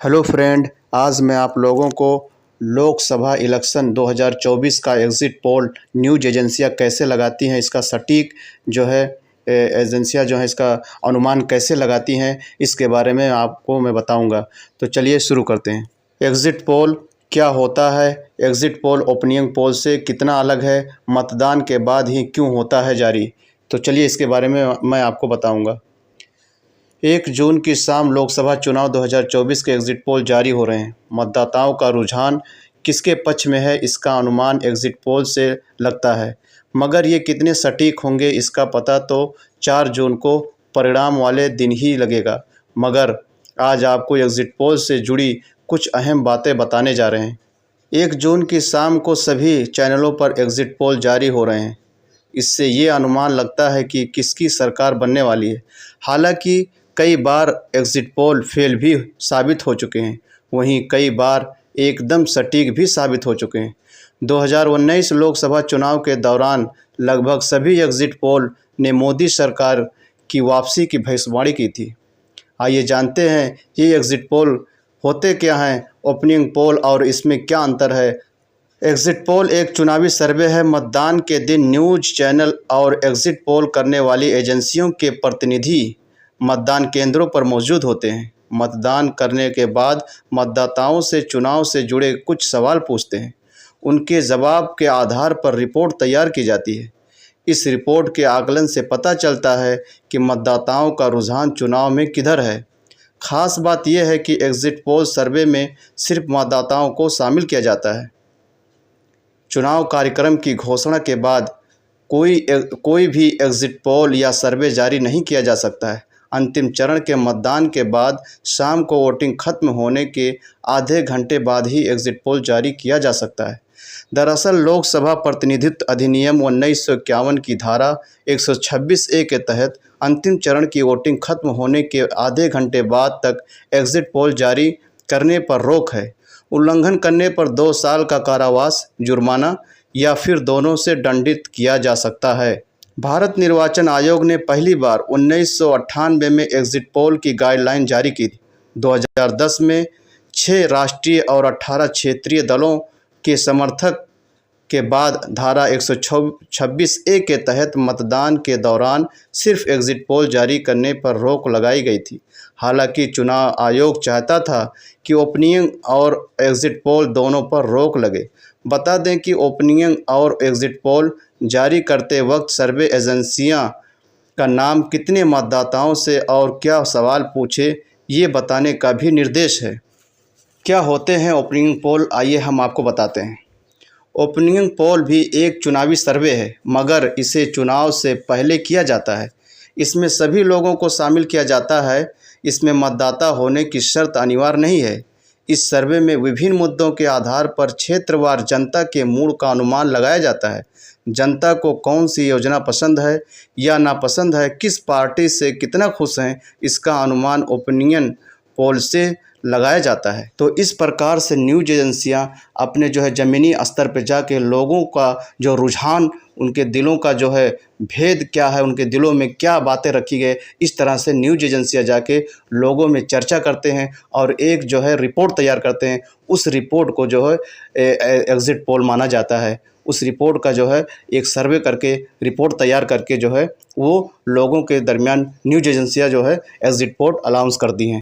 Hello friend, आज मैं आप लोगों को लोकसभा इलेक्शन 2024 का एग्ज़िट पोल न्यूज़ एजेंसियां कैसे लगाती हैं, इसका सटीक जो है एजेंसियां जो है इसका अनुमान कैसे लगाती हैं, इसके बारे में आपको मैं बताऊंगा। तो चलिए शुरू करते हैं। एग्ज़िट पोल क्या होता है? एग्ज़िट पोल ओपिनियन पोल से कितना अलग है? मतदान के बाद ही क्यों होता है जारी? तो चलिए इसके बारे में मैं आपको बताऊँगा। 1 जून की शाम लोकसभा चुनाव 2024 के एग्ज़िट पोल जारी हो रहे हैं। मतदाताओं का रुझान किसके पक्ष में है, इसका अनुमान एग्ज़िट पोल से लगता है, मगर ये कितने सटीक होंगे इसका पता तो 4 जून को परिणाम वाले दिन ही लगेगा। मगर आज आपको एग्ज़िट पोल से जुड़ी कुछ अहम बातें बताने जा रहे हैं। 1 जून की शाम को सभी चैनलों पर एग्ज़िट पोल जारी हो रहे हैं। इससे ये अनुमान लगता है कि किसकी सरकार बनने वाली है। हालांकि कई बार एग्ज़िट पोल फेल भी साबित हो चुके हैं, वहीं कई बार एकदम सटीक भी साबित हो चुके हैं। 2019 लोकसभा चुनाव के दौरान लगभग सभी एग्ज़िट पोल ने मोदी सरकार की वापसी की भविष्यवाणी की थी। आइए जानते हैं ये एग्ज़िट पोल होते क्या हैं, ओपिनियन पोल और इसमें क्या अंतर है। एग्ज़िट पोल एक चुनावी सर्वे है। मतदान के दिन न्यूज़ चैनल और एग्ज़िट पोल करने वाली एजेंसियों के प्रतिनिधि मतदान केंद्रों पर मौजूद होते हैं। मतदान करने के बाद मतदाताओं से चुनाव से जुड़े कुछ सवाल पूछते हैं। उनके जवाब के आधार पर रिपोर्ट तैयार की जाती है। इस रिपोर्ट के आकलन से पता चलता है कि मतदाताओं का रुझान चुनाव में किधर है। ख़ास बात यह है कि एग्ज़िट पोल सर्वे में सिर्फ मतदाताओं को शामिल किया जाता है। चुनाव कार्यक्रम की घोषणा के बाद कोई भी एग्ज़िट पोल या सर्वे जारी नहीं किया जा सकता है। अंतिम चरण के मतदान के बाद शाम को वोटिंग खत्म होने के आधे घंटे बाद ही एग्ज़िट पोल जारी किया जा सकता है। दरअसल लोकसभा प्रतिनिधित्व अधिनियम 1951 की धारा 126A के तहत अंतिम चरण की वोटिंग खत्म होने के आधे घंटे बाद तक एग्ज़िट पोल जारी करने पर रोक है। उल्लंघन करने पर 2 साल का कारावास, जुर्माना या फिर दोनों से दंडित किया जा सकता है। भारत निर्वाचन आयोग ने पहली बार 1998 में एग्ज़िट पोल की गाइडलाइन जारी की थी। 2010 में 6 राष्ट्रीय और 18 क्षेत्रीय दलों के समर्थक के बाद धारा 126A के तहत मतदान के दौरान सिर्फ एग्ज़िट पोल जारी करने पर रोक लगाई गई थी। हालांकि चुनाव आयोग चाहता था कि ओपिनियन और एग्ज़िट पोल दोनों पर रोक लगे। बता दें कि ओपिनियन और एग्ज़िट पोल जारी करते वक्त सर्वे एजेंसियां का नाम कितने मतदाताओं से और क्या सवाल पूछे, ये बताने का भी निर्देश है। क्या होते हैं ओपिनियन पोल, आइए हम आपको बताते हैं। ओपिनियन पोल भी एक चुनावी सर्वे है, मगर इसे चुनाव से पहले किया जाता है। इसमें सभी लोगों को शामिल किया जाता है। इसमें मतदाता होने की शर्त अनिवार्य नहीं है। इस सर्वे में विभिन्न मुद्दों के आधार पर क्षेत्रवार जनता के मूड का अनुमान लगाया जाता है। जनता को कौन सी योजना पसंद है या नापसंद है, किस पार्टी से कितना खुश हैं, इसका अनुमान ओपिनियन पोल से लगाया जाता है। तो इस प्रकार से न्यूज़ एजेंसियां अपने जो है ज़मीनी स्तर पर जाके लोगों का जो रुझान, उनके दिलों का जो है भेद क्या है, उनके दिलों में क्या बातें रखी गई, इस तरह से न्यूज़ एजेंसियां जाके लोगों में चर्चा करते हैं और एक जो है रिपोर्ट तैयार करते हैं। उस रिपोर्ट को जो है एग्ज़िट पोल माना जाता है। उस रिपोर्ट का जो है एक सर्वे करके रिपोर्ट तैयार करके जो है वो लोगों के दरमियान न्यूज़ एजेंसियां जो है एग्ज़िट पोल अनाउंस करती हैं।